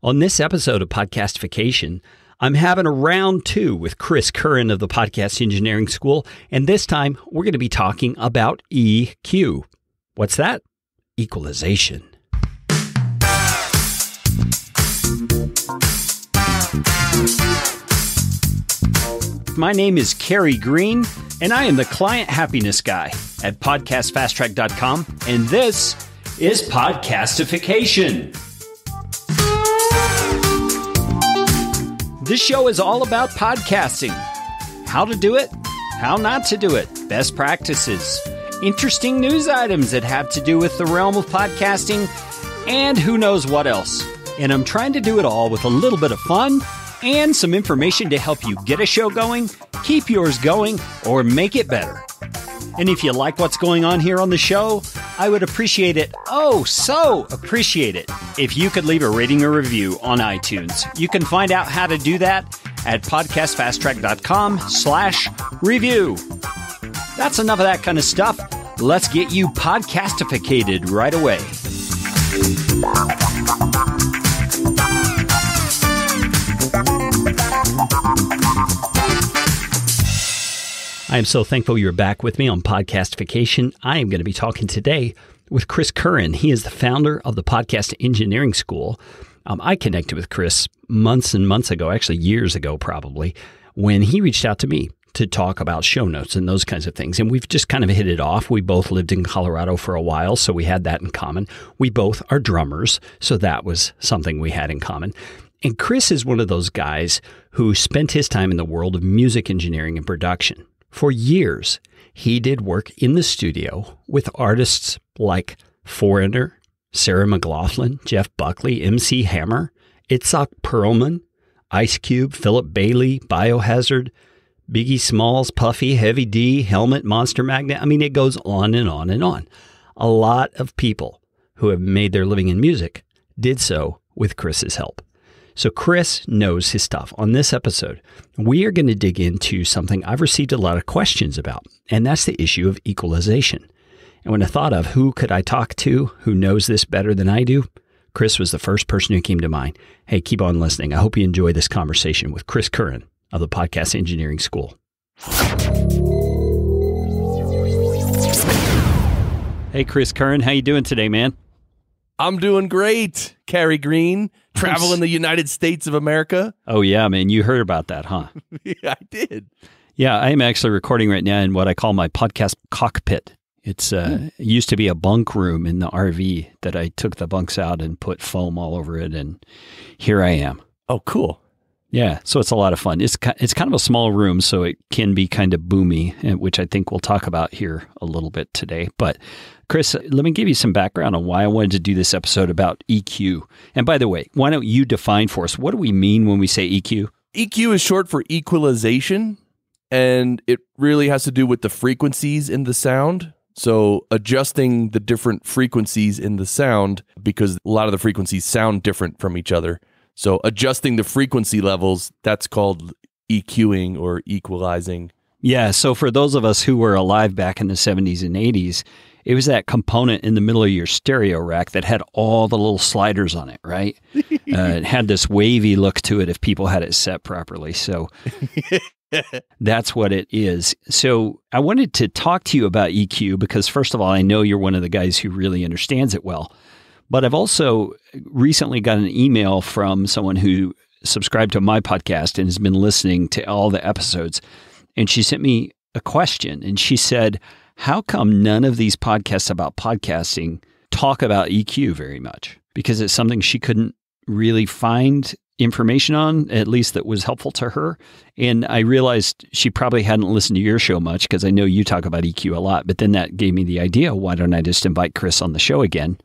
On this episode of Podcastification, I'm having a round two with Chris Curran of the Podcast Engineering School, and this time we're going to be talking about EQ. What's that? Equalization. My name is Kerry Green, and I am the Client Happiness Guy at PodcastFastTrack.com, and this is Podcastification. This show is all about podcasting. How to do it, how not to do it, best practices, interesting news items that have to do with the realm of podcasting, and who knows what else. And I'm trying to do it all with a little bit of fun and some information to help you get a show going, keep yours going, or make it better. And if you like what's going on here on the show, I would appreciate it, so appreciate it, if you could leave a rating or review on iTunes. You can find out how to do that at podcastfasttrack.com/review. That's enough of that kind of stuff. Let's get you podcastificated right away. I am so thankful you're back with me on Podcastification. I am going to be talking today with Chris Curran. He is the founder of the Podcast Engineering School. I connected with Chris months and months ago, actually years ago probably, when he reached out to me to talk about show notes and those kinds of things. And we've just kind of hit it off. We both lived in Colorado for a while, so we had that in common. We both are drummers, so that was something we had in common. And Chris is one of those guys who spent his time in the world of music engineering and production. For years, he did work in the studio with artists like Foreigner, Sarah McLachlan, Jeff Buckley, MC Hammer, Itzhak Perlman, Ice Cube, Philip Bailey, Biohazard, Biggie Smalls, Puffy, Heavy D, Helmet, Monster Magnet. I mean, it goes on and on and on. A lot of people who have made their living in music did so with Chris's help. So Chris knows his stuff. On this episode, we are going to dig into something I've received a lot of questions about, and that's the issue of equalization. And when I thought of who could I talk to who knows this better than I do, Chris was the first person who came to mind. Hey, keep on listening. I hope you enjoy this conversation with Chris Curran of the Podcast Engineering School. Hey, Chris Curran, how you doing today, man? I'm doing great, Kerry Green, traveling the United States of America. Oh, yeah, man. You heard about that, huh? Yeah, I did. Yeah, I am actually recording right now in what I call my podcast cockpit. It used to be a bunk room in the RV that I took the bunks out and put foam all over it, and here I am. Oh, cool. Yeah, so it's a lot of fun. It's kind of a small room, so it can be kind of boomy, which I think we'll talk about here a little bit today. But Chris, let me give you some background on why I wanted to do this episode about EQ. And by the way, why don't you define for us, what do we mean when we say EQ? EQ is short for equalization, and it really has to do with the frequencies in the sound. So adjusting the different frequencies in the sound, because a lot of the frequencies sound different from each other. So adjusting the frequency levels, that's called EQing or equalizing. Yeah, so for those of us who were alive back in the 70s and 80s, it was that component in the middle of your stereo rack that had all the little sliders on it, right? It had this wavy look to it if people had it set properly. So that's what it is. So I wanted to talk to you about EQ because, first of all, I know you're one of the guys who really understands it well. But I've also recently got an email from someone who subscribed to my podcast and has been listening to all the episodes. And she sent me a question, and she said, how come none of these podcasts about podcasting talk about EQ very much? Because it's something she couldn't really find information on, at least that was helpful to her. And I realized she probably hadn't listened to your show much because I know you talk about EQ a lot. But then that gave me the idea, why don't I just invite Chris on the show again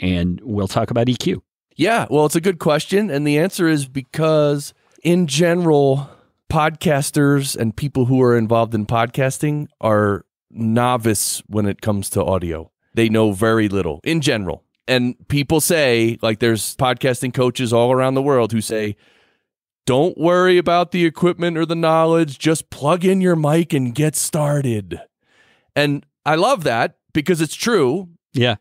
and we'll talk about EQ? Yeah, well, it's a good question. And the answer is because in general, podcasters and people who are involved in podcasting are novice when it comes to audio. They know very little in general. And people say, like there's podcasting coaches all around the world who say, don't worry about the equipment or the knowledge, just plug in your mic and get started. And I love that because it's true. Yeah.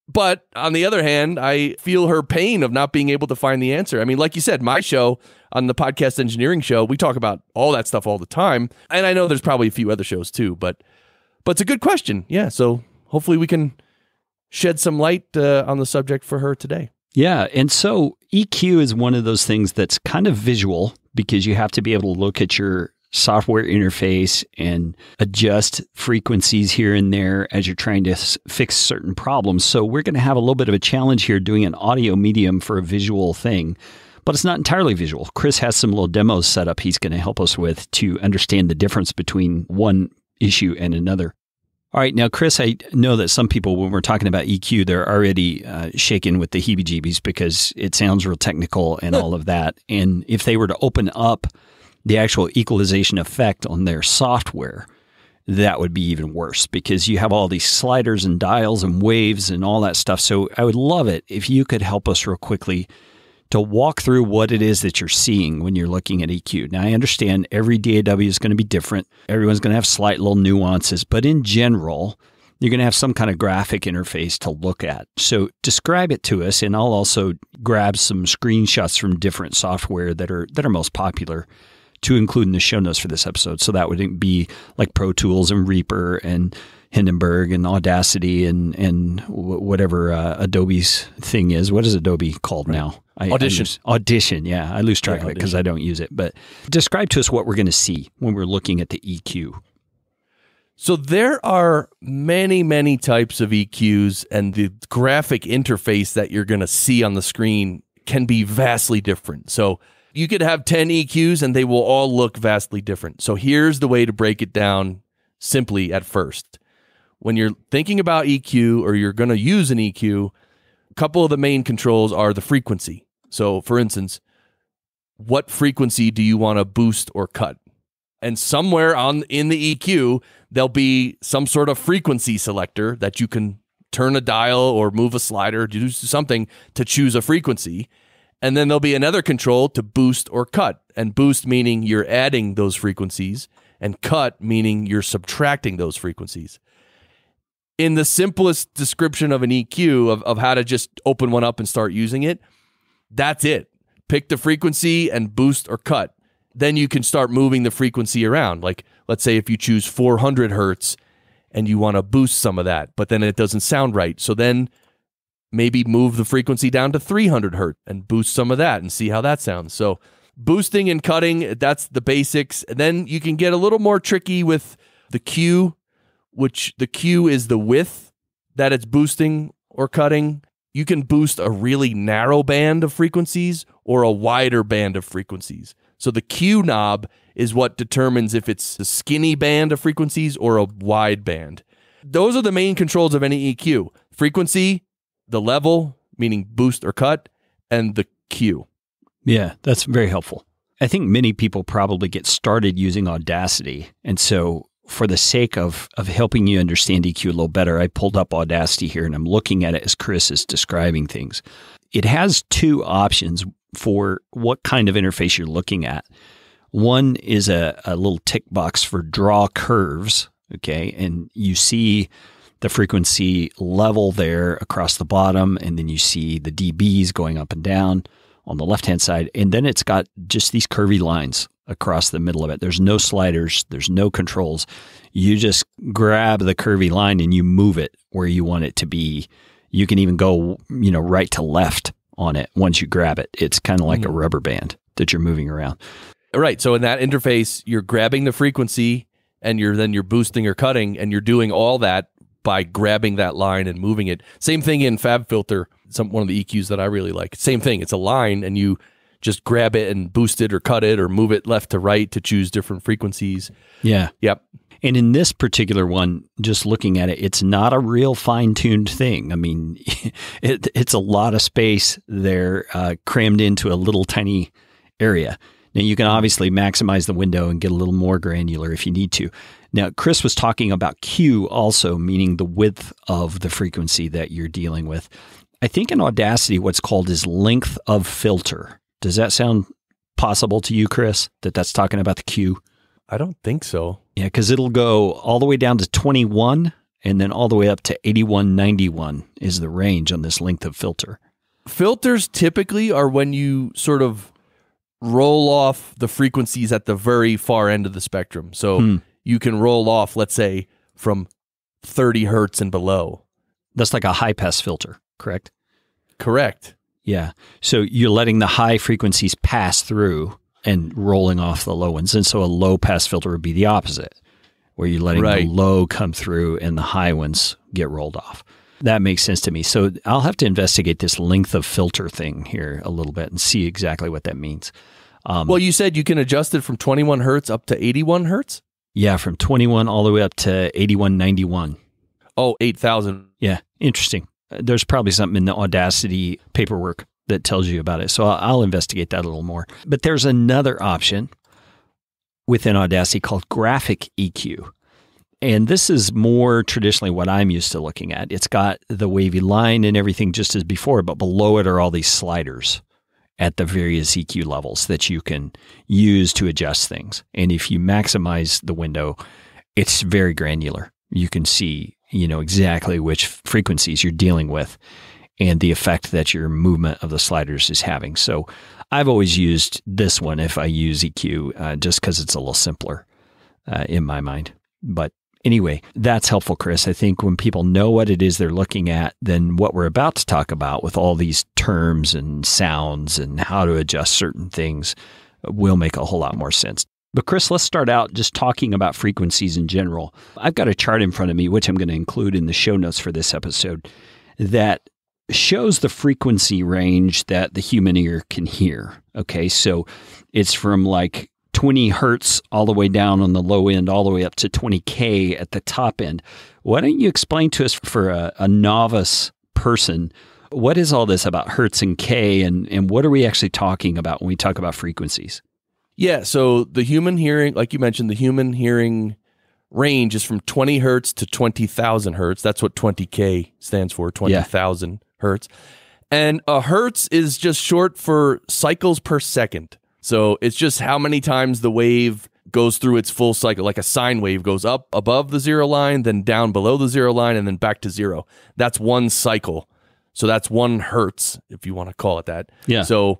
But on the other hand, I feel her pain of not being able to find the answer. I mean, like you said, my show on the Podcast Engineering Show, we talk about all that stuff all the time. And I know there's probably a few other shows too, but it's a good question. Yeah. So hopefully we can shed some light on the subject for her today. Yeah. And so EQ is one of those things that's kind of visual because you have to be able to look at your software interface and adjust frequencies here and there as you're trying to fix certain problems. So we're going to have a little bit of a challenge here doing an audio medium for a visual thing, but it's not entirely visual. Chris has some little demos set up he's going to help us with to understand the difference between one issue and another. All right. Now, Chris, I know that some people, when we're talking about EQ, they're already shaken with the heebie-jeebies because it sounds real technical and all of that. And if they were to open up the actual equalization effect on their software, that would be even worse because you have all these sliders and dials and waves and all that stuff. So I would love it if you could help us real quickly to walk through what it is that you're seeing when you're looking at EQ. Now, I understand every DAW is going to be different. Everyone's going to have slight little nuances, but in general, you're going to have some kind of graphic interface to look at. So describe it to us, and I'll also grab some screenshots from different software that are most popular to include in the show notes for this episode. So that would be like Pro Tools and Reaper and Hindenburg and Audacity and whatever Adobe's thing is. What is Adobe called now? Audition. Audition, yeah. I lose track of it because I don't use it. But describe to us what we're going to see when we're looking at the EQ. So there are many, many types of EQs, and the graphic interface that you're going to see on the screen can be vastly different. So you could have 10 EQs and they will all look vastly different. So here's the way to break it down simply at first. When you're thinking about EQ or you're going to use an EQ, a couple of the main controls are the frequency. So for instance, what frequency do you want to boost or cut? And somewhere in the EQ, there'll be some sort of frequency selector that you can turn a dial or move a slider, do something to choose a frequency. And then there'll be another control to boost or cut. And boost meaning you're adding those frequencies, and cut meaning you're subtracting those frequencies. In the simplest description of an EQ, of how to just open one up and start using it, that's it. Pick the frequency and boost or cut. Then you can start moving the frequency around. Like, let's say if you choose 400 hertz and you want to boost some of that, but then it doesn't sound right. So then maybe move the frequency down to 300 hertz and boost some of that and see how that sounds. So boosting and cutting, that's the basics. And then you can get a little more tricky with the Q, which the Q is the width that it's boosting or cutting. You can boost a really narrow band of frequencies or a wider band of frequencies. So the Q knob is what determines if it's a skinny band of frequencies or a wide band. Those are the main controls of any EQ. Frequency, the level, meaning boost or cut, and the Q. Yeah, that's very helpful. I think many people probably get started using Audacity. And so for the sake of helping you understand EQ a little better, I pulled up Audacity here and I'm looking at it as Chris is describing things. It has two options for what kind of interface you're looking at. One is a little tick box for draw curves, okay? And you see the frequency level there across the bottom, and then you see the dBs going up and down on the left-hand side, and then it's got just these curvy lines across the middle of it. There's no sliders, there's no controls. You just grab the curvy line and you move it where you want it to be. You can even go, right to left on it once you grab it. It's kind of like a rubber band that you're moving around. Right. So in that interface, you're grabbing the frequency and you're boosting or cutting, and you're doing all that by grabbing that line and moving it. Same thing in FabFilter, one of the EQs that I really like. Same thing. It's a line and you just grab it and boost it or cut it or move it left to right to choose different frequencies. Yeah. Yep. And in this particular one, just looking at it, it's not a real fine-tuned thing. I mean, it's a lot of space there crammed into a little tiny area. Now, you can obviously maximize the window and get a little more granular if you need to. Now, Chris was talking about Q also, meaning the width of the frequency that you're dealing with. I think in Audacity, what's called is length of filter. Does that sound possible to you, Chris, that's talking about the Q? I don't think so. Yeah, because it'll go all the way down to 21, and then all the way up to 8191 is the range on this length of filter. Filters typically are when you sort of roll off the frequencies at the very far end of the spectrum. So you can roll off, let's say, from 30 hertz and below. That's like a high-pass filter, correct? Correct. Yeah. So you're letting the high frequencies pass through and rolling off the low ones. And so a low-pass filter would be the opposite, where you're letting the low come through and the high ones get rolled off. That makes sense to me. So I'll have to investigate this length of filter thing here a little bit and see exactly what that means. Well, you said you can adjust it from 21 hertz up to 81 hertz? Yeah, from 21 all the way up to 8191. Oh, 8,000. Yeah, interesting. There's probably something in the Audacity paperwork that tells you about it. So I'll investigate that a little more. But there's another option within Audacity called graphic EQ. And this is more traditionally what I'm used to looking at. It's got the wavy line and everything just as before, but below it are all these sliders at the various EQ levels that you can use to adjust things. And if you maximize the window, it's very granular. You can see, exactly which frequencies you're dealing with and the effect that your movement of the sliders is having. So I've always used this one if I use EQ, just because it's a little simpler in my mind. But anyway, that's helpful, Chris. I think when people know what it is they're looking at, then what we're about to talk about with all these terms and sounds and how to adjust certain things will make a whole lot more sense. But Chris, let's start out just talking about frequencies in general. I've got a chart in front of me, which I'm going to include in the show notes for this episode, that shows the frequency range that the human ear can hear. Okay, so it's from like 20 hertz all the way down on the low end, all the way up to 20K at the top end. Why don't you explain to us for a novice person, what is all this about hertz and K, and what are we actually talking about when we talk about frequencies? Yeah, so the human hearing, like you mentioned, the human hearing range is from 20 hertz to 20,000 hertz. That's what 20K stands for, 20,000 hertz. And a hertz is just short for cycles per second. So it's just how many times the wave goes through its full cycle. Like a sine wave goes up above the zero line, then down below the zero line, and then back to zero. That's one cycle. So that's 1 hertz, if you want to call it that. Yeah. So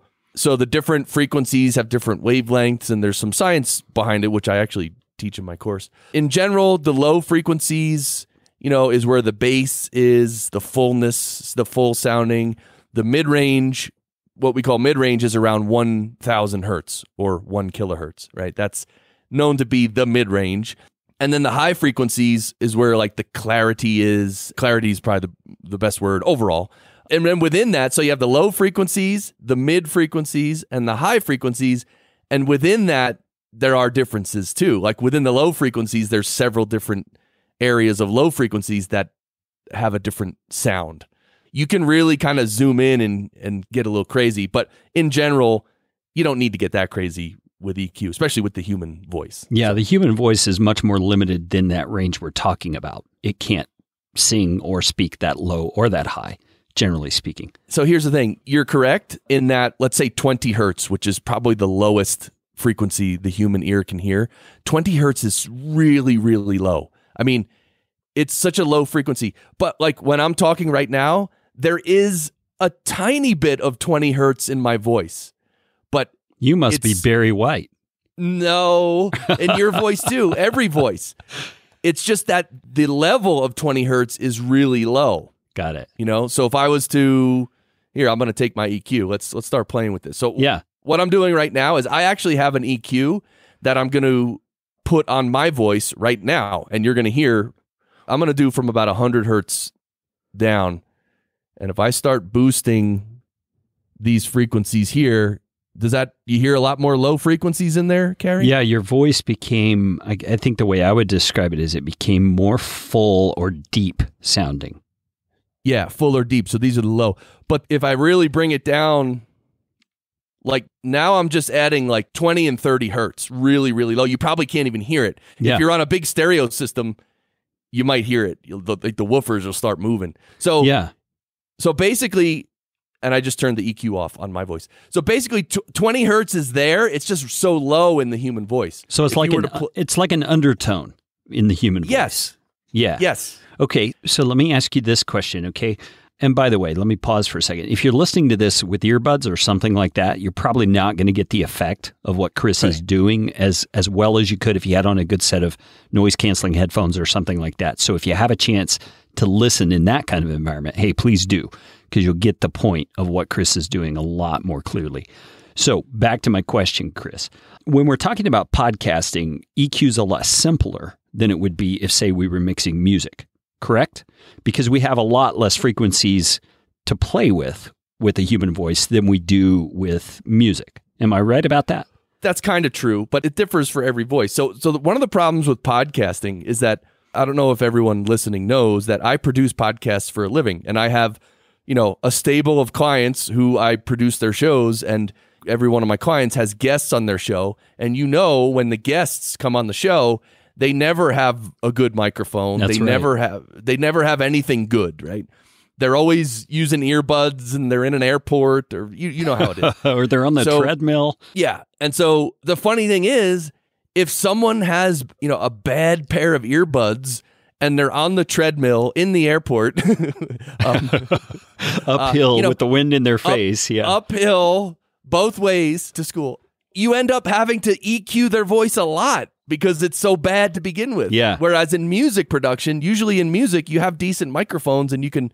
the different frequencies have different wavelengths, and there's some science behind it, which I actually teach in my course. In general, the low frequencies, is where the bass is, the fullness, the full sounding. The mid-range, what we call mid-range, is around 1,000 hertz or 1 kilohertz, right? That's known to be the mid-range. And then the high frequencies is where like the clarity is. Clarity is probably the best word overall. And then within that, so you have the low frequencies, the mid frequencies, and the high frequencies. And within that, there are differences too. Like within the low frequencies, there's several different areas of low frequencies that have a different sound. You can really kind of zoom in and get a little crazy. But in general, you don't need to get that crazy with EQ, especially with the human voice. Yeah, the human voice is much more limited than that range we're talking about. It can't sing or speak that low or that high, generally speaking. So here's the thing. You're correct in that, let's say 20 hertz, which is probably the lowest frequency the human ear can hear. 20 hertz is really, really low. I mean, it's such a low frequency. But like when I'm talking right now, there is a tiny bit of 20 hertz in my voice. But you must be Barry White. No, in your voice too, every voice. It's just that the level of 20 hertz is really low. Got it. So if I was to, here, I'm going to take my EQ. Let's start playing with this. So yeah, what I'm doing right now is I actually have an EQ that I'm going to put on my voice right now. And you're going to hear, I'm going to do from about 100 hertz down. And if I start boosting these frequencies here, you hear a lot more low frequencies in there, Carrie? Yeah, your voice became, I think the way I would describe it is it became more full or deep sounding. Yeah, full or deep. So these are the low. But if I really bring it down, like now I'm just adding like 20 and 30 hertz, really, really low. You probably can't even hear it. Yeah. If you're on a big stereo system, you might hear it. The woofers will start moving. So basically, and I just turned the EQ off on my voice. So basically 20 hertz is there. It's just so low in the human voice. So it's like an undertone in the human voice. Yes. Yeah. Yes. Okay, so let me ask you this question, okay? And by the way, let me pause for a second. If you're listening to this with earbuds or something like that, you're probably not going to get the effect of what Chris is doing as well as you could if you had on a good set of noise-canceling headphones or something like that. So if you have a chance to listen in that kind of environment, hey, please do, because you'll get the point of what Chris is doing a lot more clearly. So back to my question, Chris. When we're talking about podcasting, EQ is a lot simpler than it would be if, say, we were mixing music. Correct? Because we have a lot less frequencies to play with a human voice than we do with music. Am I right about that? That's kind of true, but it differs for every voice. So one of the problems with podcasting is that, I don't know if everyone listening knows that I produce podcasts for a living, and I have, a stable of clients who I produce their shows, and every one of my clients has guests on their show. And when the guests come on the show, they never have a good microphone. That's right. They never have anything good, right? They're always using earbuds, and they're in an airport, or you know how it is. Or they're on the treadmill. Yeah. And so the funny thing is, if someone has, a bad pair of earbuds and they're on the treadmill in the airport, uphill with the wind in their face, uphill both ways to school, you end up having to EQ their voice a lot, because it's so bad to begin with. Yeah. Whereas in music production, usually in music, you have decent microphones and you can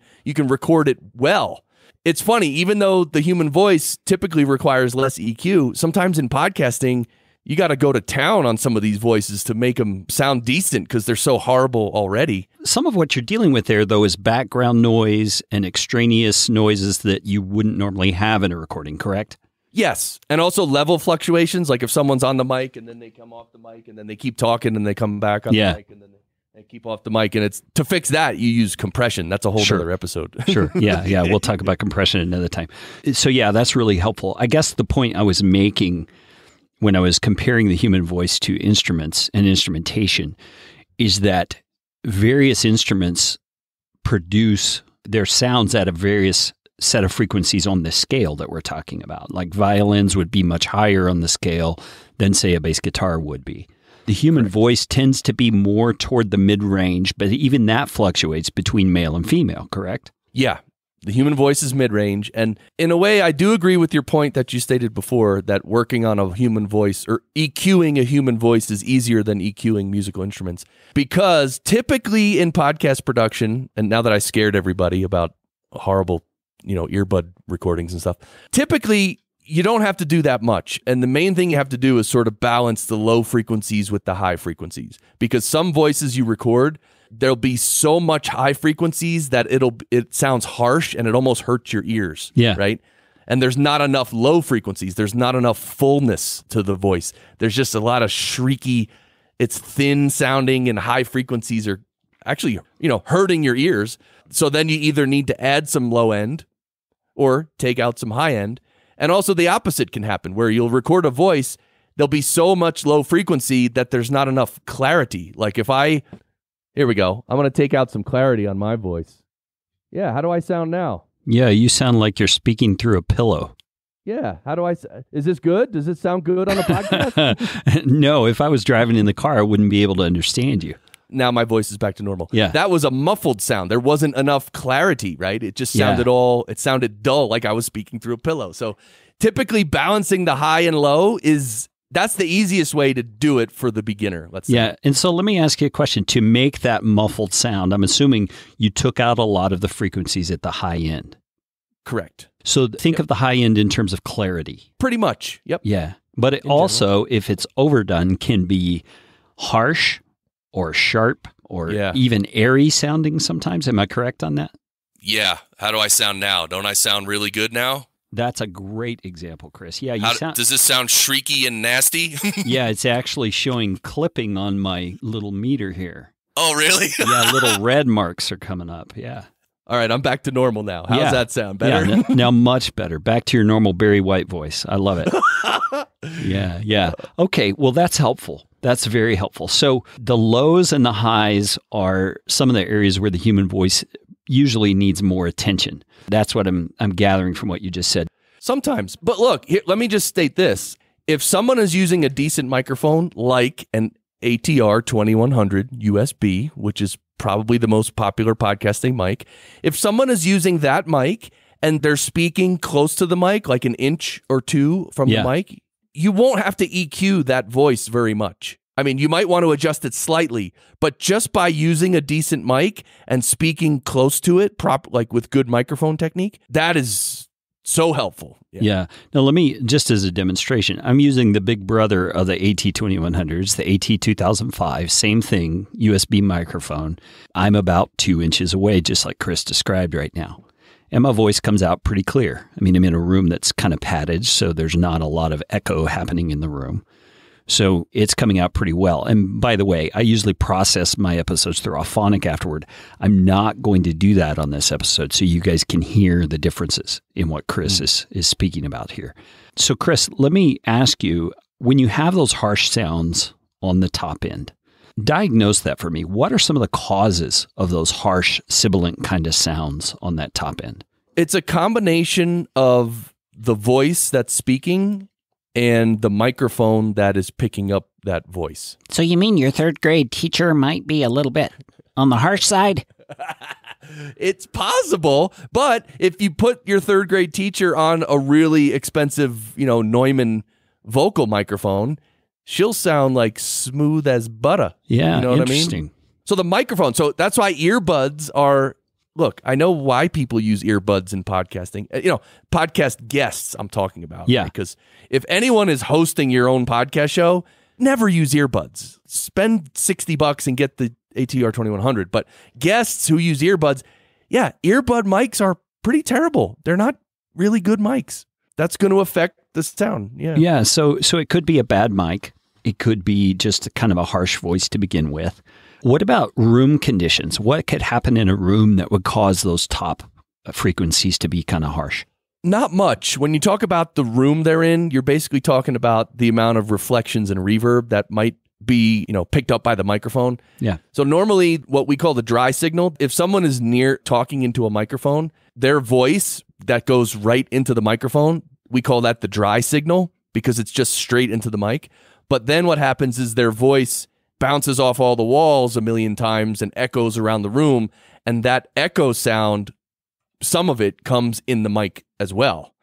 record it well. It's funny, even though the human voice typically requires less EQ, sometimes in podcasting, you got to go to town on some of these voices to make them sound decent because they're so horrible already. Some of what you're dealing with there, though, is background noise and extraneous noises that you wouldn't normally have in a recording, correct? Yes, and also level fluctuations, like if someone's on the mic and then they come off the mic and then they keep talking and they come back on the mic and then they keep off the mic. And it's to fix that, you use compression. That's a whole other episode. Sure. Yeah. We'll talk about compression another time. So yeah, that's really helpful. I guess the point I was making when I was comparing the human voice to instruments and instrumentation is that various instruments produce their sounds at a various set of frequencies on the scale that we're talking about. Like violins would be much higher on the scale than, say, a bass guitar would be. The human voice tends to be more toward the mid-range, but even that fluctuates between male and female, correct? Yeah. The human voice is mid-range. And in a way, I do agree with your point that you stated before, that working on a human voice or EQing a human voice is easier than EQing musical instruments. Because typically in podcast production, and now that I scared everybody about horrible earbud recordings and stuff, typically you don't have to do that much. And the main thing you have to do is sort of balance the low frequencies with the high frequencies, because some voices you record, there'll be so much high frequencies that it sounds harsh and it almost hurts your ears. Yeah. Right. And there's not enough low frequencies. There's not enough fullness to the voice. There's just a lot of shrieky, it's thin sounding, and high frequencies are actually, hurting your ears. So then you either need to add some low end or take out some high end. And also the opposite can happen, where you'll record a voice, there'll be so much low frequency that there's not enough clarity. Like here we go. I'm going to take out some clarity on my voice. Yeah, how do I sound now? Yeah, you sound like you're speaking through a pillow. Yeah, is this good? Does it sound good on a podcast? No, if I was driving in the car, I wouldn't be able to understand you. Now my voice is back to normal. Yeah. That was a muffled sound. There wasn't enough clarity, right? It just sounded it sounded dull, like I was speaking through a pillow. So typically balancing the high and low that's the easiest way to do it for the beginner, let's say. Yeah, and so let me ask you a question. To make that muffled sound, I'm assuming you took out a lot of the frequencies at the high end. Correct. So think of the high end in terms of clarity. Pretty much, yep. Yeah, but it also, if it's overdone, can be harsh or sharp or even airy sounding sometimes. Am I correct on that? Yeah. How do I sound now? Don't I sound really good now? That's a great example, Chris. Yeah, does this sound shrieky and nasty? Yeah, it's actually showing clipping on my little meter here. Oh, really? Yeah, little red marks are coming up. Yeah. All right, I'm back to normal now. How's that sound? Better? Yeah, now much better. Back to your normal Barry White voice. I love it. Yeah. Okay, well, that's helpful. That's very helpful. So the lows and the highs are some of the areas where the human voice usually needs more attention. That's what I'm gathering from what you just said. Sometimes. But look, here, let me just state this. If someone is using a decent microphone like an ATR 2100 USB, which is probably the most popular podcasting mic. If someone is using that mic and they're speaking close to the mic, like an inch or two from the mic, you won't have to EQ that voice very much. I mean, you might want to adjust it slightly, but just by using a decent mic and speaking close to it, like with good microphone technique, that is so helpful. Yeah. Now, let me, just as a demonstration, I'm using the big brother of the AT2100s, the AT2005, same thing, USB microphone. I'm about 2 inches away, just like Chris described right now. And my voice comes out pretty clear. I mean, I'm in a room that's kind of padded, so there's not a lot of echo happening in the room. So it's coming out pretty well. And by the way, I usually process my episodes through Auphonic afterward. I'm not going to do that on this episode, so you guys can hear the differences in what Chris is speaking about here. So Chris, let me ask you, when you have those harsh sounds on the top end, diagnose that for me. What are some of the causes of those harsh, sibilant kind of sounds on that top end? It's a combination of the voice that's speaking and the microphone that is picking up that voice. So you mean your third grade teacher might be a little bit on the harsh side? It's possible, but if you put your third grade teacher on a really expensive, Neumann vocal microphone, she'll sound like smooth as butter. Yeah, you know what interesting. I mean? So the microphone, so that's why earbuds are... Look, I know why people use earbuds in podcasting. Podcast guests I'm talking about. Yeah. Because if anyone is hosting your own podcast show, never use earbuds. Spend $60 and get the ATR 2100. But guests who use earbuds, earbud mics are pretty terrible. They're not really good mics. That's going to affect the sound. Yeah. Yeah. So it could be a bad mic. It could be just a kind of a harsh voice to begin with. What about room conditions? What could happen in a room that would cause those top frequencies to be kind of harsh? Not much. When you talk about the room they're in, you're basically talking about the amount of reflections and reverb that might be, picked up by the microphone. Yeah. So normally what we call the dry signal, if someone is near talking into a microphone, their voice that goes right into the microphone, we call that the dry signal because it's just straight into the mic. But then what happens is their voice bounces off all the walls a million times and echoes around the room. And that echo sound, some of it comes in the mic as well.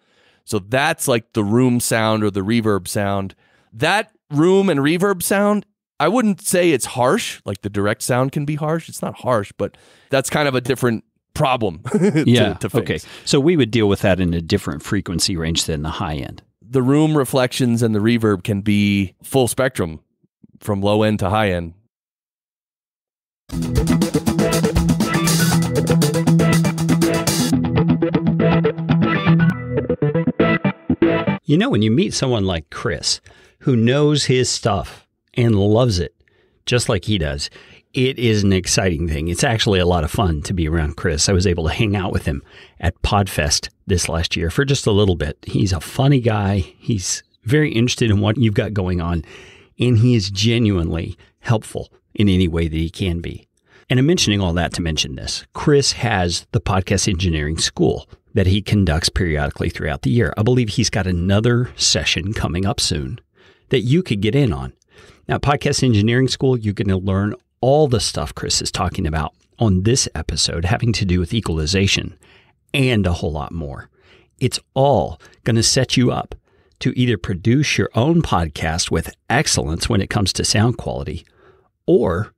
So that's like the room sound or the reverb sound. That room and reverb sound, I wouldn't say it's harsh. Like the direct sound can be harsh. It's not harsh, but that's kind of a different problem to fix. Okay. So we would deal with that in a different frequency range than the high end. The room reflections and the reverb can be full spectrum from low end to high end. When you meet someone like Chris, who knows his stuff and loves it, just like he does, it is an exciting thing. It's actually a lot of fun to be around Chris. I was able to hang out with him at PodFest this last year for just a little bit. He's a funny guy. He's very interested in what you've got going on, and he is genuinely helpful in any way that he can be. And I'm mentioning all that to mention this. Chris has the Podcast Engineering School that he conducts periodically throughout the year. I believe he's got another session coming up soon that you could get in on. Now, Podcast Engineering School, you're going to learn all the stuff Chris is talking about on this episode having to do with equalization and a whole lot more. It's all going to set you up to either produce your own podcast with excellence when it comes to sound quality, or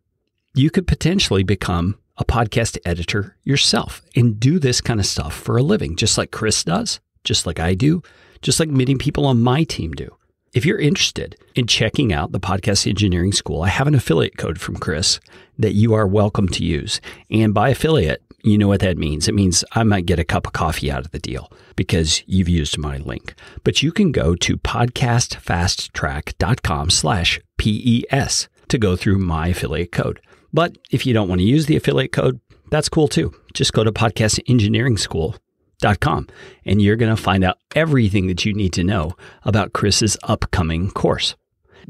you could potentially become a podcast editor yourself and do this kind of stuff for a living, just like Chris does, just like I do, just like many people on my team do. If you're interested in checking out the Podcast Engineering School, I have an affiliate code from Chris that you are welcome to use. And by affiliate, you know what that means. It means I might get a cup of coffee out of the deal because you've used my link. But you can go to podcastfasttrack.com/PES to go through my affiliate code. But if you don't want to use the affiliate code, that's cool too. Just go to podcastengineeringschool.com and you're going to find out everything that you need to know about Chris's upcoming course.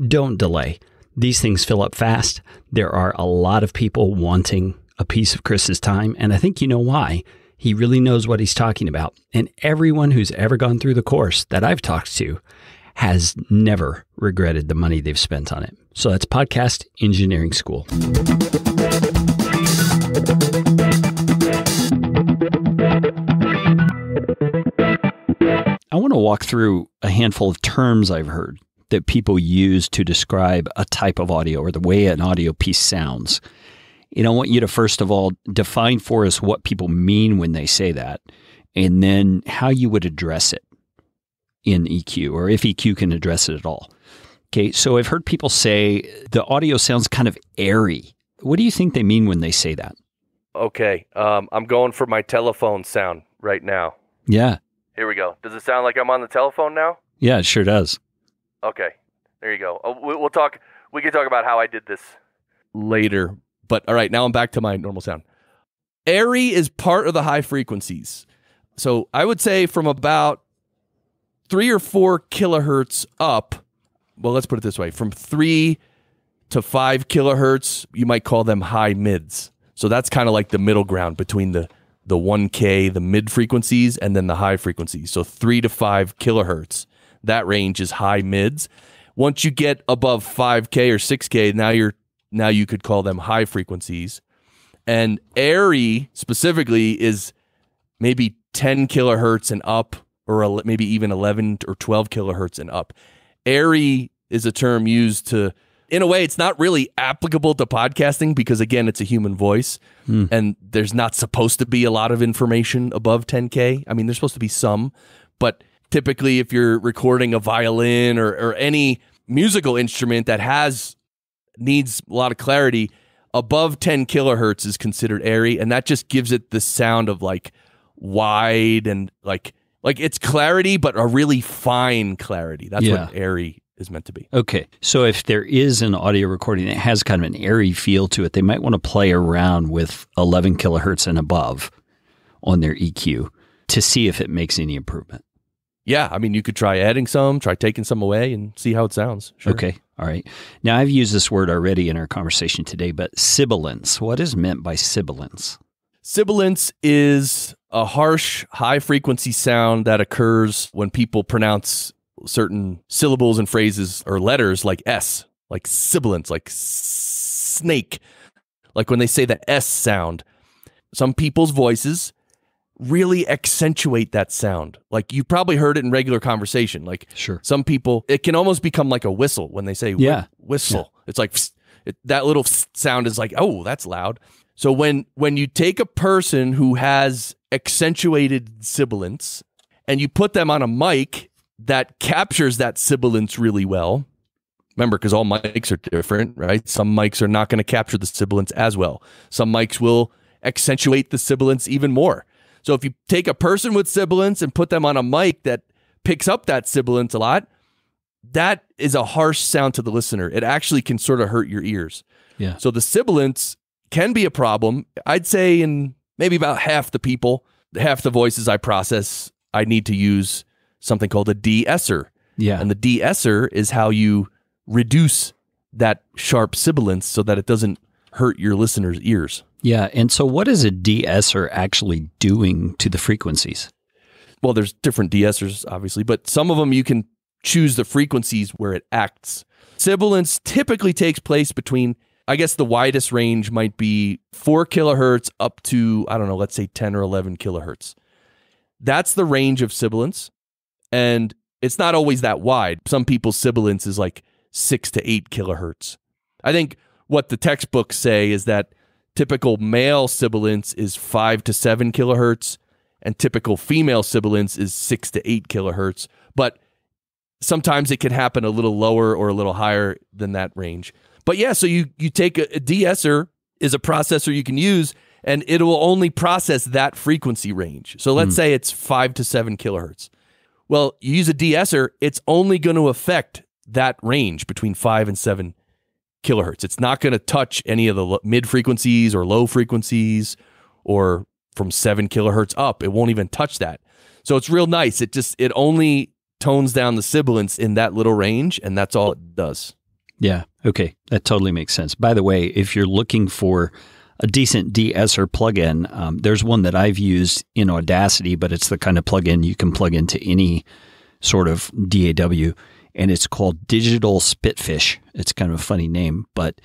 Don't delay. These things fill up fast. There are a lot of people wanting a piece of Chris's time, and I think you know why. He really knows what he's talking about, and everyone who's ever gone through the course that I've talked to has never regretted the money they've spent on it. So that's Podcast Engineering School. I want to walk through a handful of terms I've heard that people use to describe a type of audio or the way an audio piece sounds. And I want you to, first of all, define for us what people mean when they say that, and then how you would address it in EQ, or if EQ can address it at all. Okay, so I've heard people say the audio sounds kind of airy. What do you think they mean when they say that? Okay, I'm going for my telephone sound right now. Yeah. Here we go. Does it sound like I'm on the telephone now? Yeah, it sure does. Okay, there you go. We'll talk. We can talk about how I did this later. But all right, now I'm back to my normal sound. Airy is part of the high frequencies. So I would say from about 3 or 4 kilohertz up. Well, let's put it this way: from 3 to 5 kilohertz, you might call them high mids. So that's kind of like the middle ground between the 1K, the mid frequencies, and then the high frequencies. So 3 to 5 kilohertz, that range is high mids. Once you get above 5K or 6K, now you could call them high frequencies. And airy specifically is maybe 10 kilohertz and up, or maybe even 11 or 12 kilohertz and up. Airy is a term used to, in a way, it's not really applicable to podcasting because, again, it's a human voice and there's not supposed to be a lot of information above 10K. I mean, there's supposed to be some, but typically if you're recording a violin or any musical instrument that needs a lot of clarity, above 10 kilohertz is considered airy, and that just gives it the sound of like wide and like it's clarity, but a really fine clarity. That's what airy is meant to be. Okay. So if there is an audio recording that has kind of an airy feel to it, they might want to play around with 11 kilohertz and above on their EQ to see if it makes any improvement. Yeah. I mean, you could try adding some, try taking some away and see how it sounds. Sure. Okay. All right. Now, I've used this word already in our conversation today, but sibilance. What is meant by sibilance? Sibilance is a harsh, high-frequency sound that occurs when people pronounce certain syllables and phrases or letters like S, like sibilance, like snake. Like when they say the S sound, some people's voices really accentuate that sound. Like you probably heard it in regular conversation. Like some people, it can almost become like a whistle when they say whistle. Yeah. It's like that little sound is like, oh, that's loud. So when you take a person who has accentuated sibilance and you put them on a mic that captures that sibilance really well, remember, because all mics are different, right? Some mics are not going to capture the sibilance as well. Some mics will accentuate the sibilance even more. So if you take a person with sibilance and put them on a mic that picks up that sibilance a lot, that is a harsh sound to the listener. It actually can sort of hurt your ears. Yeah. So the sibilance can be a problem. I'd say in maybe about half the people, half the voices I process, I need to use something called a de-esser. Yeah. And the de-esser is how you reduce that sharp sibilance so that it doesn't hurt your listener's ears. Yeah. And so what is a de-esser actually doing to the frequencies? Well, there's different de-essers, obviously, but some of them you can choose the frequencies where it acts. Sibilance typically takes place between, I guess the widest range might be 4 kilohertz up to, I don't know, let's say 10 or 11 kilohertz. That's the range of sibilance. And it's not always that wide. Some people's sibilance is like 6 to 8 kilohertz. I think what the textbooks say is that typical male sibilance is 5 to 7 kilohertz and typical female sibilance is 6 to 8 kilohertz. But sometimes it can happen a little lower or a little higher than that range. But yeah, so you take a de-esser is a processor you can use, and it will only process that frequency range. So let's say it's 5 to 7 kilohertz. Well, you use a de-esser, it's only going to affect that range between 5 and 7 kilohertz. It's not going to touch any of the mid frequencies or low frequencies or from 7 kilohertz up. It won't even touch that. So it's real nice. It only tones down the sibilance in that little range, and that's all it does. Yeah. Okay. That totally makes sense. By the way, if you're looking for a decent de-esser plugin, there's one that I've used in Audacity, but it's the kind of plugin you can plug into any sort of DAW, and it's called Digital Spitfish. It's kind of a funny name, but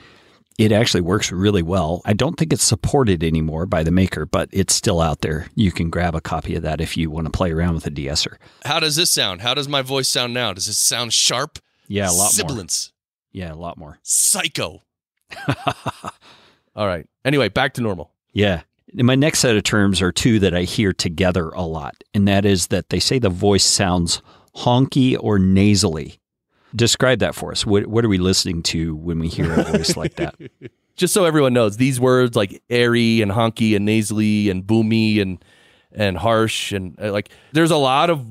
It actually works really well. I don't think it's supported anymore by the maker, but it's still out there. You can grab a copy of that if you want to play around with a de-esser. How does this sound? How does my voice sound now? Does it sound sharp? Yeah, a lot Sibilance. more. Yeah, a lot more. Psycho. All right. Anyway, back to normal. Yeah. And my next set of terms are two that I hear together a lot, and that is that they say the voice sounds honky or nasally. Describe that for us. What are we listening to when we hear a voice like that? Just so everyone knows, these words like airy and honky and nasally and boomy and harsh and like there's a lot of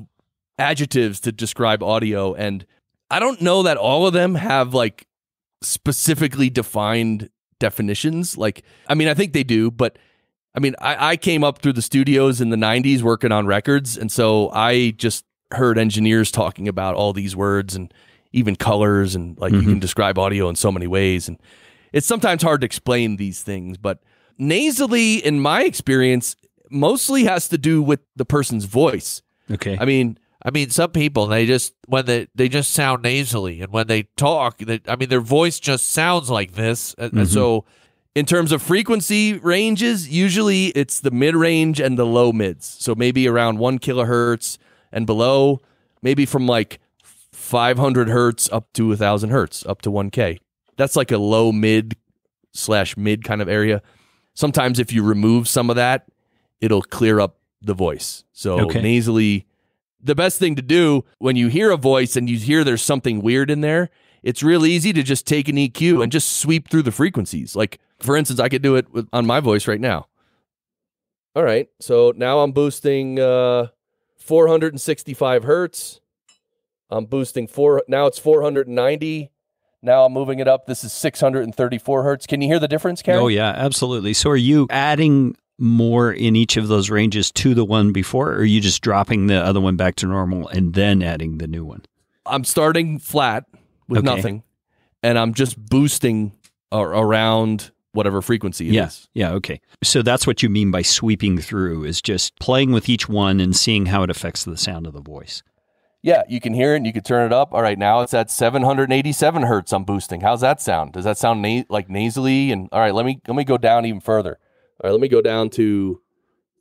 adjectives to describe audio, and I don't know that all of them have like specifically defined definitions. Like, I mean, I think they do, but I mean, I came up through the studios in the 90s working on records, and so I just heard engineers talking about all these words and even colors, and like you can describe audio in so many ways, and it's sometimes hard to explain these things. But nasally, in my experience, mostly has to do with the person's voice. Okay. I mean, some people they just sound nasally, and when they talk, their voice just sounds like this. And so, in terms of frequency ranges, usually it's the mid range and the low mids. So maybe around 1 kilohertz and below, maybe from like 500 hertz up to 1,000 hertz, up to 1K. That's like a low mid / mid kind of area. Sometimes if you remove some of that, it'll clear up the voice. So nasally, the best thing to do when you hear a voice and you hear there's something weird in there, it's real easy to just take an EQ and just sweep through the frequencies. Like, for instance, I could do it on my voice right now. All right, so now I'm boosting 465 hertz. I'm boosting now it's 490. Now I'm moving it up. This is 634 hertz. Can you hear the difference, Karen? Oh, yeah, absolutely. So are you adding more in each of those ranges to the one before, or are you just dropping the other one back to normal and then adding the new one? I'm starting flat with nothing, and I'm just boosting around whatever frequency it is. Yeah, okay. So that's what you mean by sweeping through, is just playing with each one and seeing how it affects the sound of the voice. Yeah, you can hear it and you can turn it up. All right, now it's at 787 hertz I'm boosting. How's that sound? Does that sound like nasally? And all right, let me go down even further. All right, let me go down to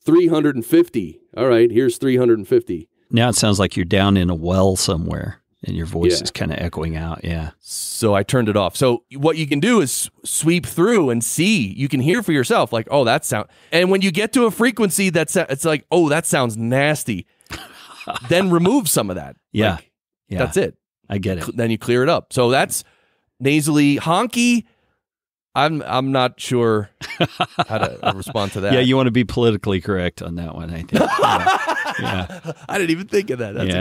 350. All right, here's 350. Now it sounds like you're down in a well somewhere and your voice is kind of echoing out. Yeah. So I turned it off. So what you can do is sweep through and see. You can hear for yourself, like, oh, that sound. And when you get to a frequency it's like, oh, that sounds nasty. Then remove some of that. Yeah. Like, that's it. I get it. Then you clear it up. So that's nasally. Honky, I'm not sure how to respond to that. Yeah, you want to be politically correct on that one, I think. Yeah. I didn't even think of that. That's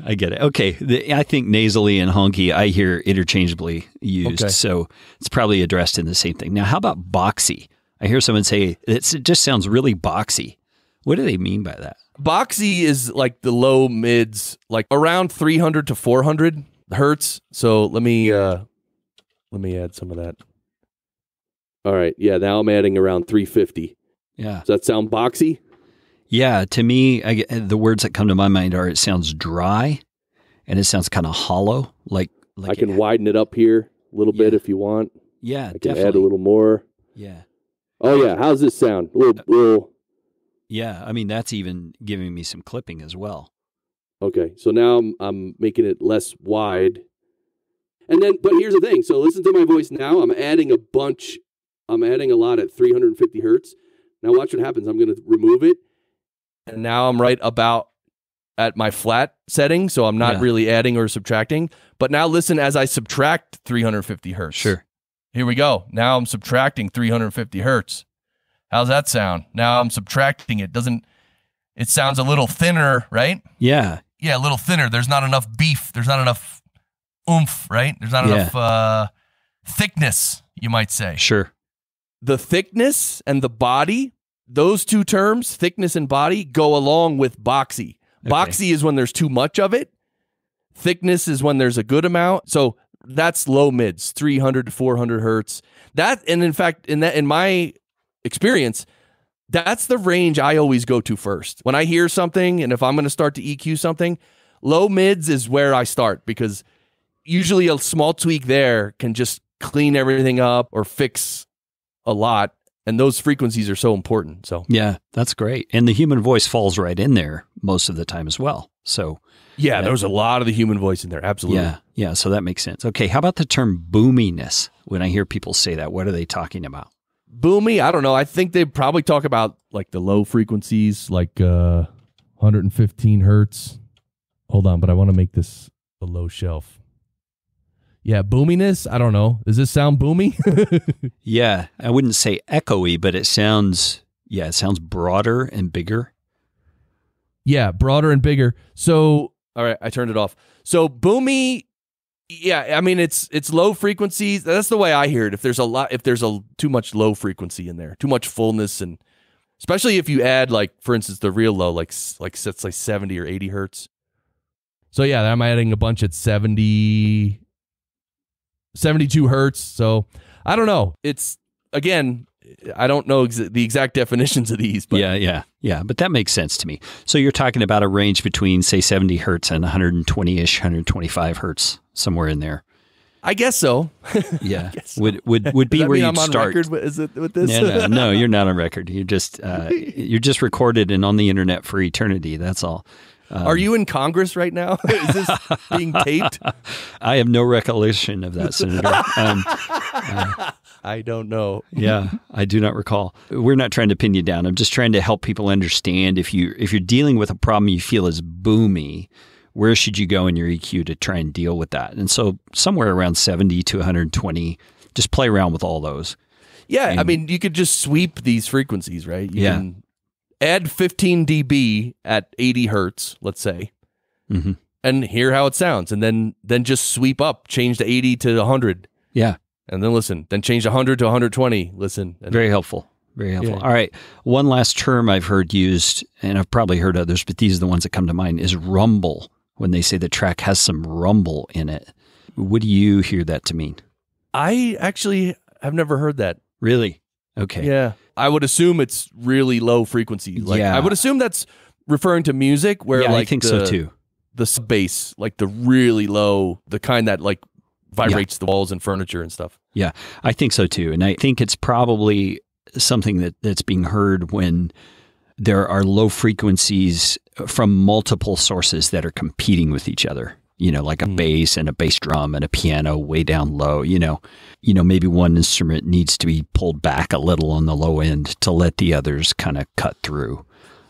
I get it. Okay, I think nasally and honky I hear interchangeably used, so it's probably addressed in the same thing. Now, how about boxy? I hear someone say it just sounds really boxy. What do they mean by that? Boxy is like the low mids, like around 300 to 400 hertz. So let me add some of that. All right. Yeah, now I'm adding around 350. Yeah. Does that sound boxy? Yeah, to me, the words that come to my mind are it sounds dry and it sounds kind of hollow. Like I can widen it up here a little bit if you want. Yeah, I can definitely. add a little more. Yeah. Oh, yeah. How's this sound? A little. Yeah, I mean, that's even giving me some clipping as well. Okay, so now I'm making it less wide. And then, but here's the thing. So listen to my voice now. I'm adding a bunch. I'm adding a lot at 350 hertz. Now watch what happens. I'm going to remove it. And now I'm right about at my flat setting. So I'm not really adding or subtracting. But now listen as I subtract 350 hertz. Sure. Here we go. Now I'm subtracting 350 hertz. How's that sound? Now I'm subtracting it. It sounds a little thinner, right? Yeah. Yeah, a little thinner. There's not enough beef. There's not enough oomph, right? There's not enough thickness, you might say. Sure. The thickness and the body, those two terms, thickness and body, go along with boxy. Okay. Boxy is when there's too much of it. Thickness is when there's a good amount. So that's low mids, 300 to 400 hertz. And in fact, in my experience, that's the range I always go to first. When I hear something, and if I'm going to start to EQ something, low mids is where I start, because usually a small tweak there can just clean everything up or fix a lot. And those frequencies are so important. So Yeah, that's great. And the human voice falls right in there most of the time as well. So yeah, there's a lot of the human voice in there. Absolutely. yeah. So that makes sense. Okay, how about the term boominess? When I hear people say that, what are they talking about? Boomy, I don't know. I think they probably talk about like the low frequencies, like 115 hertz. Hold on, but I want to make this a low shelf. Yeah, boominess, I don't know. Does this sound boomy? Yeah, I wouldn't say echoey, but it sounds broader and bigger. Yeah, broader and bigger. So, all right, I turned it off. So boomy, yeah, I mean it's low frequencies. That's the way I hear it. If there's too much low frequency in there, too much fullness, and especially if you add like, for instance, the real low, like sets like 70 or 80 hertz. So yeah, I'm adding a bunch at 72 hertz. So I don't know. It's, again, I don't know the exact definitions of these. But Yeah. But that makes sense to me. So you're talking about a range between, say, 70 hertz and 120-ish, 125 hertz, somewhere in there. I guess so. Yeah. Guess so. Would be where you'd start. Record? Is it with this? No, you're not on record. You're just recorded and on the internet for eternity. That's all. Are you in Congress right now? Is this being taped? I have no recollection of that, Senator. I don't know. Yeah, I do not recall. We're not trying to pin you down. I'm just trying to help people understand if you're dealing with a problem you feel is boomy, where should you go in your EQ to try and deal with that? And so somewhere around 70 to 120, just play around with all those. Yeah, And, I mean, you could just sweep these frequencies, right? You Yeah. can add 15 dB at 80 hertz, let's say, and hear how it sounds. And then just sweep up, change the 80 to 100. Yeah. And then listen. Then change 100 to 120. Listen. And Very helpful. Very helpful. Yeah. All right. One last term I've heard used, and I've probably heard others, but these are the ones that come to mind, is rumble. When they say the track has some rumble in it. What do you hear that to mean? I actually have never heard that. Really? Okay. Yeah. I would assume it's really low frequency. Like, Yeah. I would assume that's referring to music where Yeah, like I think so too. The bass, like the really low, the kind that like vibrates the walls and furniture and stuff. Yeah, I think so too. And I think it's probably something that's being heard when there are low frequencies from multiple sources that are competing with each other. You know, like a bass and a bass drum and a piano way down low. You know, maybe one instrument needs to be pulled back a little on the low end to let the others kind of cut through.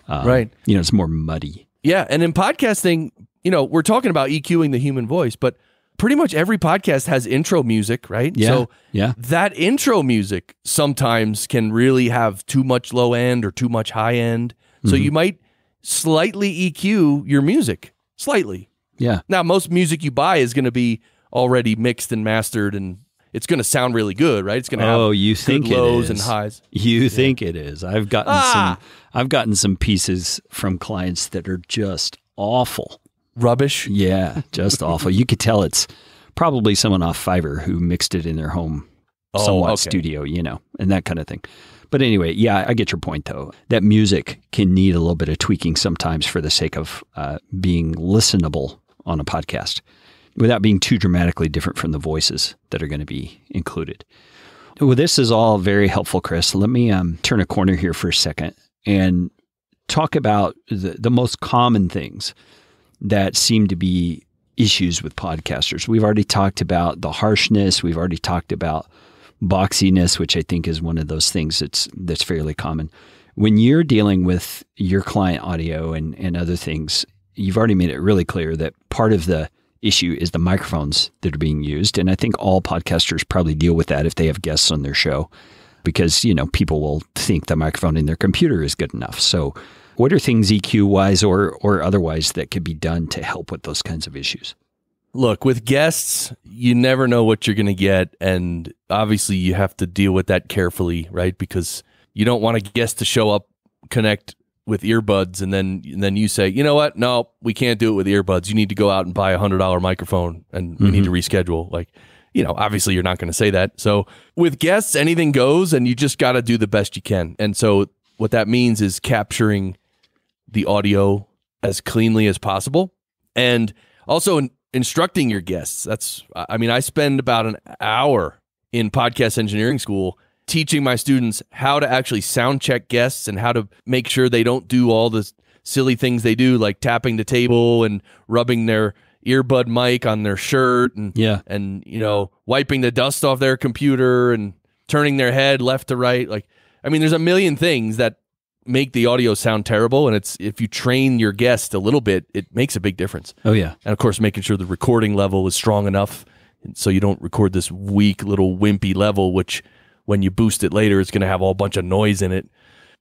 Right. You know, it's more muddy. Yeah. And in podcasting, we're talking about EQing the human voice, but pretty much every podcast has intro music, right? Yeah. So Yeah. that intro music sometimes can really have too much low end or too much high end. So you might slightly EQ your music. Slightly. Yeah. Now, most music you buy is going to be already mixed and mastered, and it's going to sound really good, right? It's going to have you think good lows it is. and highs. You think it is. I've gotten some pieces from clients that are just awful. Rubbish. Yeah, just awful. You could tell it's probably someone off Fiverr who mixed it in their home somewhat studio, and that kind of thing. But anyway, yeah, I get your point, though. That music can need a little bit of tweaking sometimes for the sake of being listenable on a podcast without being too dramatically different from the voices that are going to be included. Well, this is all very helpful, Chris. Let me turn a corner here for a second and talk about the most common things that seem to be issues with podcasters. We've already talked about the harshness. We've already talked about boxiness, which I think is one of those things that's fairly common. When you're dealing with your client audio and other things, you've already made it really clear that part of the issue is the microphones that are being used. And I think all podcasters probably deal with that if they have guests on their show, because, people will think the microphone in their computer is good enough. So what are things EQ-wise or otherwise that could be done to help with those kinds of issues? Look, with guests, you never know what you're going to get. And obviously you have to deal with that carefully, right? Because you don't want a guest to show up, connect with earbuds, and then you say, you know what? No, we can't do it with earbuds. You need to go out and buy a $100 microphone and we need to reschedule. Like, obviously you're not going to say that. So with guests, anything goes and you just got to do the best you can. And so what that means is capturing the audio as cleanly as possible and also instructing your guests. I spend about an hour in podcast engineering school, teaching my students how to actually sound check guests and how to make sure they don't do all the silly things they do, like tapping the table and rubbing their earbud mic on their shirt and wiping the dust off their computer and turning their head left to right. Like, I mean, there's a million things that make the audio sound terrible, and it's if you train your guest a little bit, it makes a big difference. Oh yeah. And of course, making sure the recording level is strong enough so you don't record this weak little wimpy level, which when you boost it later, it's going to have a whole bunch of noise in it.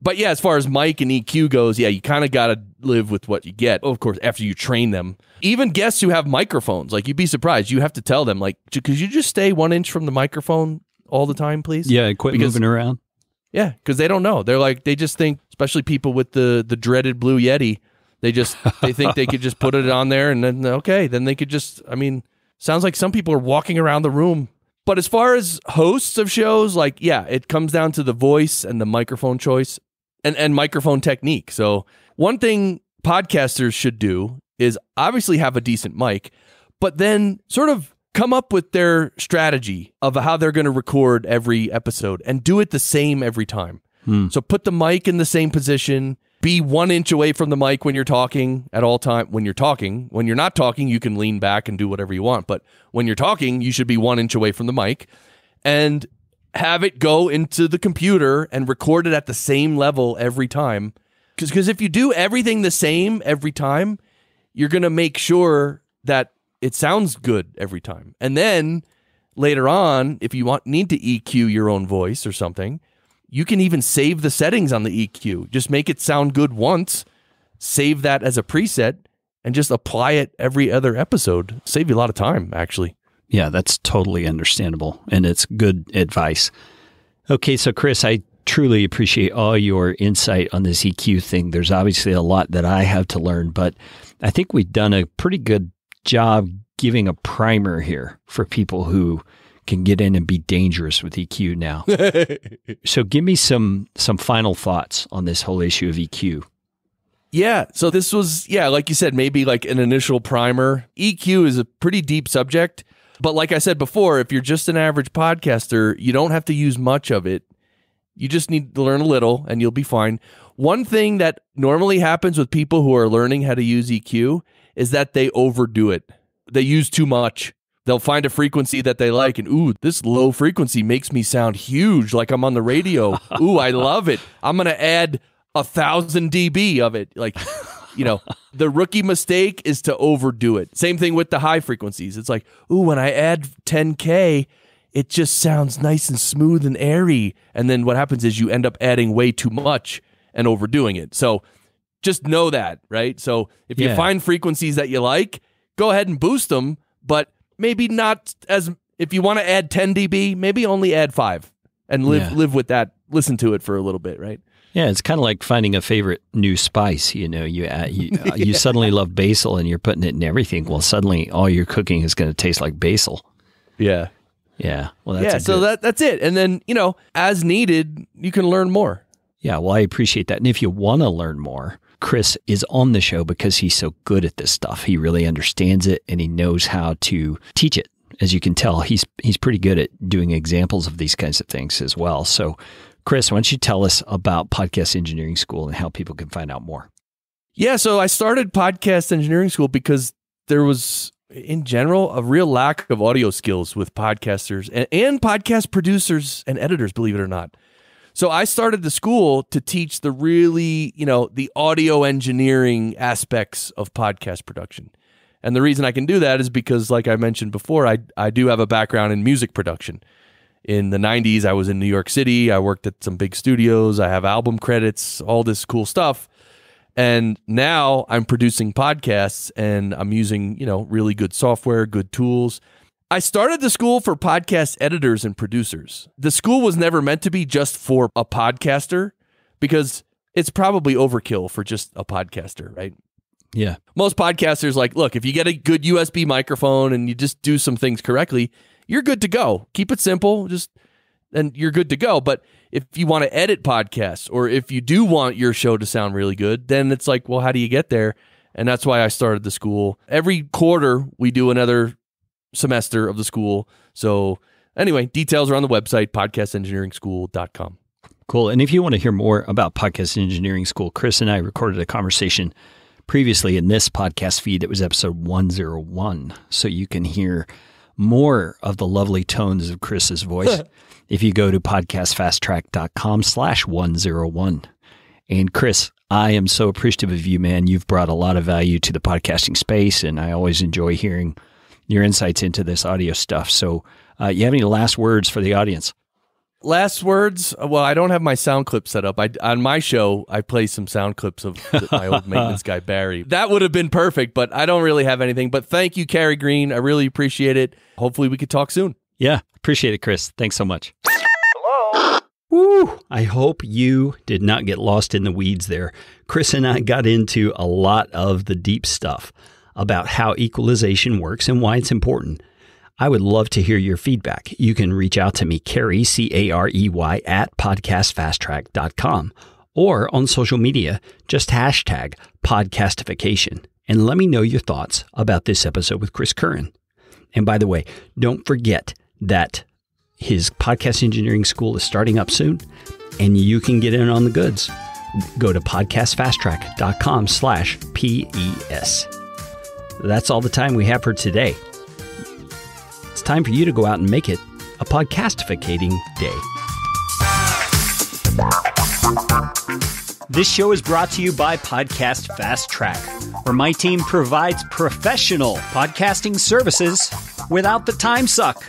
But yeah, as far as mic and EQ goes, yeah, you kind of got to live with what you get. Of course, after you train them. Even guests who have microphones, like you'd be surprised, you have to tell them, like, could you just stay 1 inch from the microphone all the time, please? Yeah, quit moving around. Yeah, because they don't know. They just think, especially people with the dreaded Blue Yeti, they think they could just put it on there and then, then they could just, I mean, sounds like some people are walking around the room. But as far as hosts of shows, like, yeah, it comes down to the voice and the microphone choice and microphone technique. So one thing podcasters should do is obviously have a decent mic, but then sort of come up with their strategy of how they're going to record every episode and do it the same every time. So put the mic in the same position, be 1 inch away from the mic when you're talking at all time. When you're not talking, you can lean back and do whatever you want. But when you're talking, you should be 1 inch away from the mic and have it go into the computer and record it at the same level every time. Because if you do everything the same every time, you're going to make sure that it sounds good every time. And then later on, if you need to EQ your own voice or something, you can even save the settings on the EQ. Just make it sound good once, save that as a preset, and just apply it every other episode. Save you a lot of time, actually. Yeah, that's totally understandable, and it's good advice. Okay, so Chris, I truly appreciate all your insight on this EQ thing. There's obviously a lot that I have to learn, but I think we've done a pretty good job giving a primer here for people who can get in and be dangerous with EQ now. So give me some final thoughts on this whole issue of EQ. Yeah, so this was, like you said, maybe like an initial primer. EQ is a pretty deep subject, but like I said before, if you're just an average podcaster, you don't have to use much of it. You just need to learn a little and you'll be fine. One thing that normally happens with people who are learning how to use EQ is that they overdo it. They use too much. They'll find a frequency that they like and, ooh, this low frequency makes me sound huge like I'm on the radio. Ooh, I love it. I'm going to add 1,000 dB of it. Like, the rookie mistake is to overdo it. Same thing with the high frequencies. It's like, ooh, when I add 10K, it just sounds nice and smooth and airy. And then what happens is you end up adding way too much and overdoing it. So just know that, right? So if you find frequencies that you like, go ahead and boost them, but maybe not as, if you want to add 10 dB, maybe only add 5 and live with that. Listen to it for a little bit, right? Yeah, it's kind of like finding a favorite new spice. You suddenly love basil and you're putting it in everything. Well, suddenly all your cooking is going to taste like basil. Yeah. Yeah. Well, that's it. And then, as needed, you can learn more. Yeah, well, I appreciate that. And if you want to learn more, Chris is on the show because he's so good at this stuff. He really understands it and he knows how to teach it. As you can tell, he's pretty good at doing examples of these kinds of things as well. So, Chris, why don't you tell us about Podcast Engineering School and how people can find out more? Yeah, so I started Podcast Engineering School because there was, in general, a real lack of audio skills with podcasters and podcast producers and editors, believe it or not. So I started the school to teach the really, the audio engineering aspects of podcast production. And the reason I can do that is because, like I mentioned before, I do have a background in music production. In the 90s, I was in New York City. I worked at some big studios. I have album credits, all this cool stuff. And now I'm producing podcasts and I'm using, really good software, good tools. I started the school for podcast editors and producers. The school was never meant to be just for a podcaster because it's probably overkill for just a podcaster, right? Yeah. Most podcasters look, if you get a good USB microphone and you just do some things correctly, you're good to go. Keep it simple, and you're good to go. But if you want to edit podcasts or if you do want your show to sound really good, then it's like, well, how do you get there? And that's why I started the school. Every quarter, we do another semester of the school. So Anyway, details are on the website, podcastengineeringschool.com. Cool. And if you want to hear more about Podcast Engineering School, Chris and I recorded a conversation previously in this podcast feed. It was episode 101. So you can hear more of the lovely tones of Chris's voice if you go to podcastfasttrack.com/101. And Chris, I am so appreciative of you, man. You've brought a lot of value to the podcasting space, and I always enjoy hearing your insights into this audio stuff. So you have any last words for the audience? Last words. Well, I don't have my sound clip set up. On my show, I play some sound clips of my old maintenance guy, Barry. That would have been perfect, but I don't really have anything. But thank you, Carrie Green. I really appreciate it. Hopefully we could talk soon. Yeah, appreciate it, Chris. Thanks so much. Hello. Woo! I hope you did not get lost in the weeds there. Chris and I got into a lot of the deep stuff about how equalization works and why it's important. I would love to hear your feedback. You can reach out to me, Carey, C-A-R-E-Y, at podcastfasttrack.com, or on social media, just hashtag podcastification, and let me know your thoughts about this episode with Chris Curran. And by the way, don't forget that his podcast engineering school is starting up soon, and you can get in on the goods. Go to podcastfasttrack.com/PES. That's all the time we have for today. It's time for you to go out and make it a podcastificating day. This show is brought to you by Podcast Fast Track, where my team provides professional podcasting services without the time suck.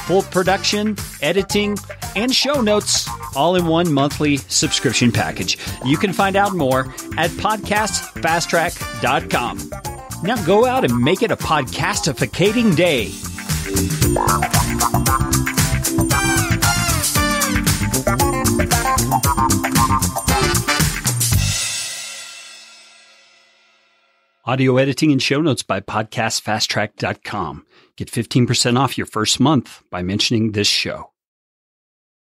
Full production, editing, and show notes, all in one monthly subscription package. You can find out more at podcastfasttrack.com. Now go out and make it a podcastificating day. Audio editing and show notes by podcastfasttrack.com. Get 15% off your first month by mentioning this show.